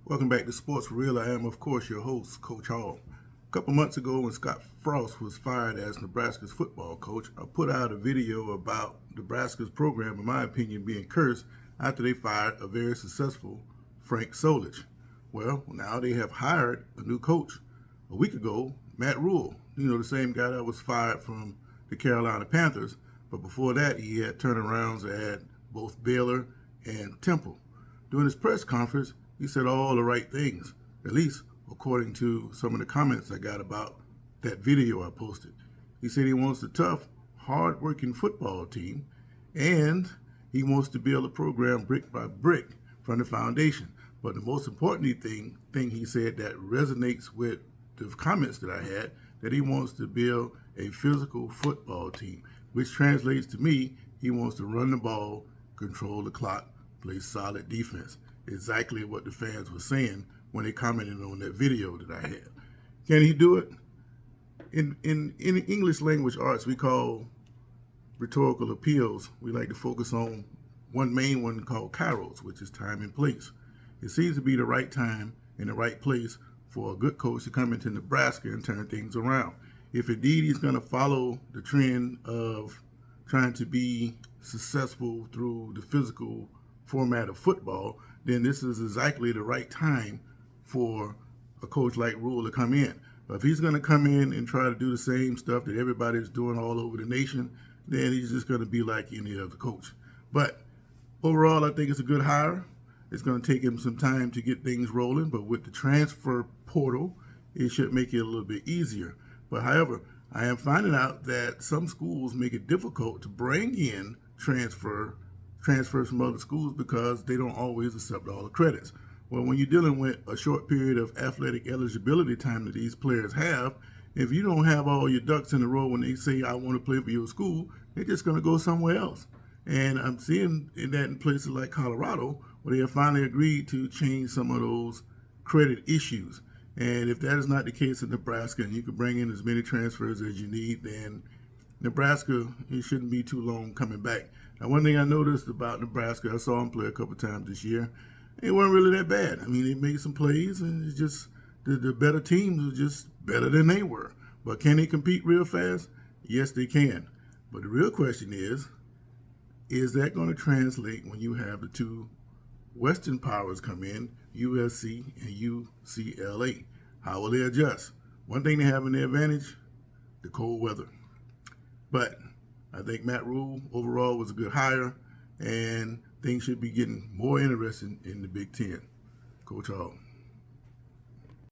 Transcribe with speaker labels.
Speaker 1: Welcome back to Sports for Real. I am, of course, your host, Coach Hall. A couple months ago, when Scott Frost was fired as Nebraska's football coach, I put out a video about Nebraska's program, in my opinion, being cursed after they fired a very successful Frank Solich. Well, now they have hired a new coach. A week ago, Matt Rhule, the same guy that was fired from the Carolina Panthers, but before that, he had turnarounds at both Baylor and Temple. During his press conference, he said all the right things, at least according to some of the comments I got about that video I posted. He said he wants a tough, hard-working football team, and he wants to build a program brick by brick from the foundation. But the most important thing he said that resonates with the comments that I had, that he wants to build a physical football team, which translates to me, he wants to run the ball, control the clock, play solid defense. Exactly what the fans were saying when they commented on that video that I had. Can he do it? In English language arts, we call rhetorical appeals, we like to focus on one main one called kairos, which is time and place. It seems to be the right time and the right place for a good coach to come into Nebraska and turn things around. If indeed he's going to follow the trend of trying to be successful through the physical format of football, then this is exactly the right time for a coach like Rhule to come in. But if he's going to come in and try to do the same stuff that everybody's doing all over the nation, then he's just going to be like any other coach. But overall, I think it's a good hire. It's going to take him some time to get things rolling, but with the transfer portal, it should make it a little bit easier. But however, I am finding out that some schools make it difficult to bring in transfers from other schools because they don't always accept all the credits. Well, when you're dealing with a short period of athletic eligibility time that these players have, if you don't have all your ducks in a row when they say, I want to play for your school, they're just going to go somewhere else. And I'm seeing that in places like Colorado, where they have finally agreed to change some of those credit issues. And if that is not the case in Nebraska, and you can bring in as many transfers as you need, then Nebraska, it shouldn't be too long coming back. Now, one thing I noticed about Nebraska, I saw them play a couple times this year. It wasn't really that bad. I mean, they made some plays, and it's just the better teams are just better than they were. But can they compete real fast? Yes, they can. But the real question is that going to translate when you have the two Western powers come in, USC and UCLA? How will they adjust? One thing they have in their advantage, the cold weather. But I think Matt Rhule overall was a good hire, and things should be getting more interesting in the Big Ten. Coach Hall.